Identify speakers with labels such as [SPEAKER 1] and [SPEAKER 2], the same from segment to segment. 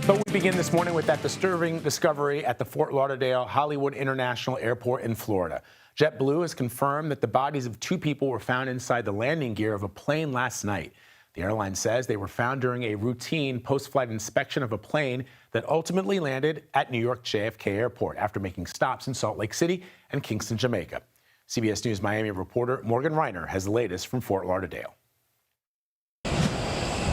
[SPEAKER 1] But we begin this morning with that disturbing discovery at the Fort Lauderdale Hollywood International Airport in Florida. JetBlue has confirmed that the bodies of two people were found inside the landing gear of a plane last night. The airline says they were found during a routine post-flight inspection of a plane that ultimately landed at New York JFK Airport after making stops in Salt Lake City and Kingston, Jamaica. CBS News Miami reporter Morgan Rynor has the latest from Fort Lauderdale.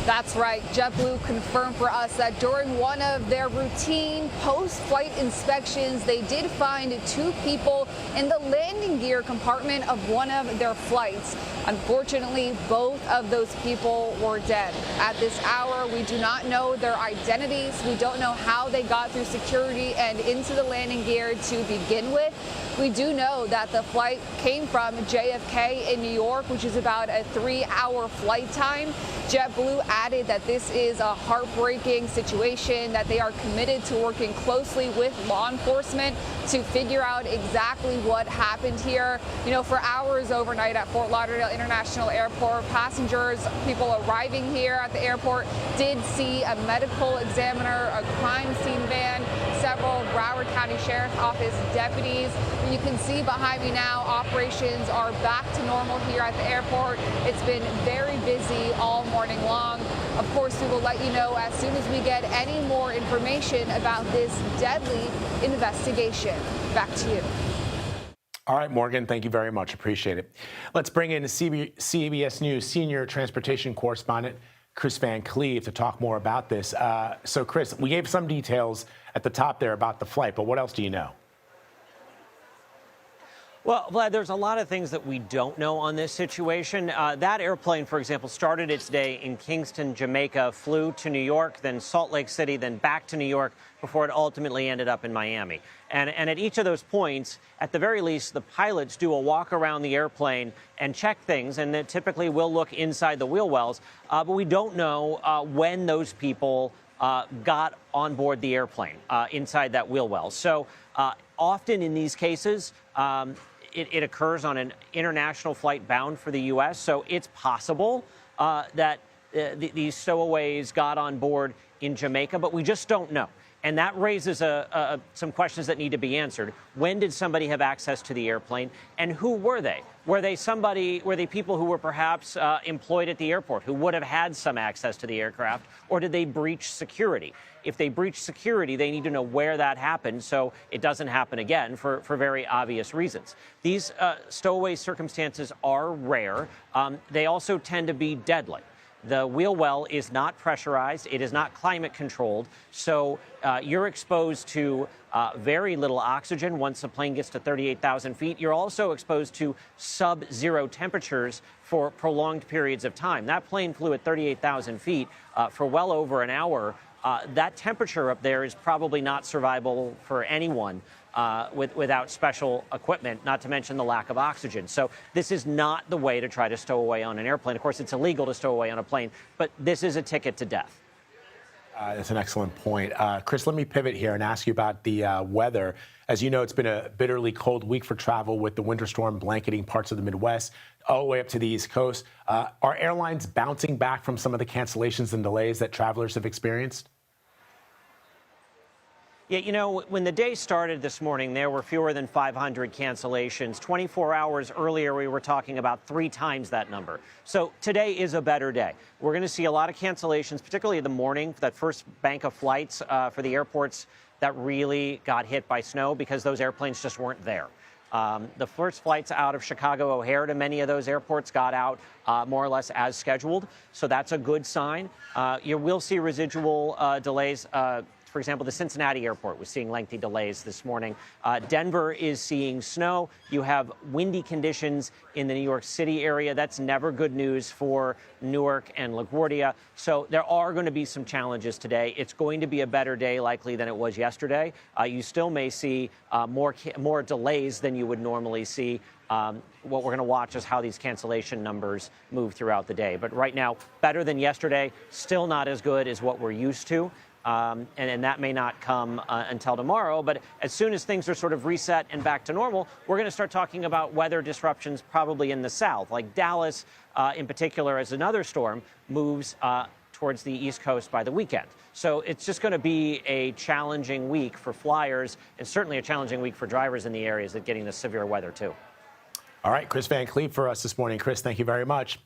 [SPEAKER 2] That's right. JetBlue confirmed for us that during one of their routine post-flight inspections, they did find two people in the landing gear compartment of one of their flights. Unfortunately, both of those people were dead. At this hour, we do not know their identities. We don't know how they got through security and into the landing gear to begin with. We do know that the flight came from JFK in New York, which is about a 3-hour flight time. JetBlue added that this is a heartbreaking situation, that they are committed to working closely with law enforcement to figure out exactly what happened here. You know, for hours overnight at Fort Lauderdale International Airport, passengers, people arriving here at the airport did see a medical examiner, a crime scene van, several Broward County Sheriff's Office deputies. You can see behind me now, operations are back to normal here at the airport. It's been very busy all morning long. Of course, we will let you know as soon as we get any more information about this deadly investigation. Back to you.
[SPEAKER 1] All right, Morgan, thank you very much. Appreciate it. Let's bring in CBS News senior transportation correspondent Kris Van Cleave to talk more about this. So, Kris, we gave some details at the top there about the flight, but what else do you know?
[SPEAKER 3] Well, Vlad, there's a lot of things that we don't know on this situation. That airplane, for example, started its day in Kingston, Jamaica, flew to New York, then Salt Lake City, then back to New York before it ultimately ended up in Miami. And at each of those points, at the very least, the pilots do a walk around the airplane and check things, and they typically will look inside the wheel wells. But we don't know when those people got on board the airplane inside that wheel well. So often in these cases, it occurs on an international flight bound for the U.S., so it's possible that these stowaways got on board in Jamaica, but we just don't know. And that raises some questions that need to be answered. When did somebody have access to the airplane, and who were they? Were they people who were perhaps employed at the airport who would have had some access to the aircraft, or did they breach security? If they breach security, they need to know where that happened so it doesn't happen again for very obvious reasons. These stowaway circumstances are rare. They also tend to be deadly. The wheel well is not pressurized. It is not climate controlled. So you're exposed to very little oxygen once the plane gets to 38,000 feet. You're also exposed to sub-zero temperatures for prolonged periods of time. That plane flew at 38,000 feet for well over an hour. That temperature up there is probably not survivable for anyone without special equipment, not to mention the lack of oxygen. So this is not the way to try to stow away on an airplane. Of course, it's illegal to stow away on a plane, but this is a ticket to death.
[SPEAKER 1] That's an excellent point. Kris, let me pivot here and ask you about the weather. As you know, it's been a bitterly cold week for travel with the winter storm blanketing parts of the Midwest all the way up to the East Coast. Are airlines bouncing back from some of the cancellations and delays that travelers have experienced?
[SPEAKER 3] Yeah, you know, when the day started this morning, there were fewer than 500 cancellations. 24 hours earlier, we were talking about 3 times that number. So today is a better day. We're going to see a lot of cancellations, particularly in the morning, that first bank of flights for the airports that really got hit by snow because those airplanes just weren't there. The first flights out of Chicago O'Hare to many of those airports got out more or less as scheduled. So that's a good sign. You will see residual delays. For example, the Cincinnati airport was seeing lengthy delays this morning. Denver is seeing snow. You have windy conditions in the New York City area. That's never good news for Newark and LaGuardia. So there are going to be some challenges today. It's going to be a better day likely than it was yesterday. You still may see more delays than you would normally see. What we're going to watch is how these cancellation numbers move throughout the day. But right now, better than yesterday, still not as good as what we're used to. And that may not come until tomorrow. But as soon as things are sort of reset and back to normal, we're going to start talking about weather disruptions probably in the south, like Dallas in particular, as another storm moves towards the East Coast by the weekend. So it's just going to be a challenging week for flyers and certainly a challenging week for drivers in the areas that are getting the severe weather, too.
[SPEAKER 1] All right, Kris Van Cleave for us this morning. Kris, thank you very much.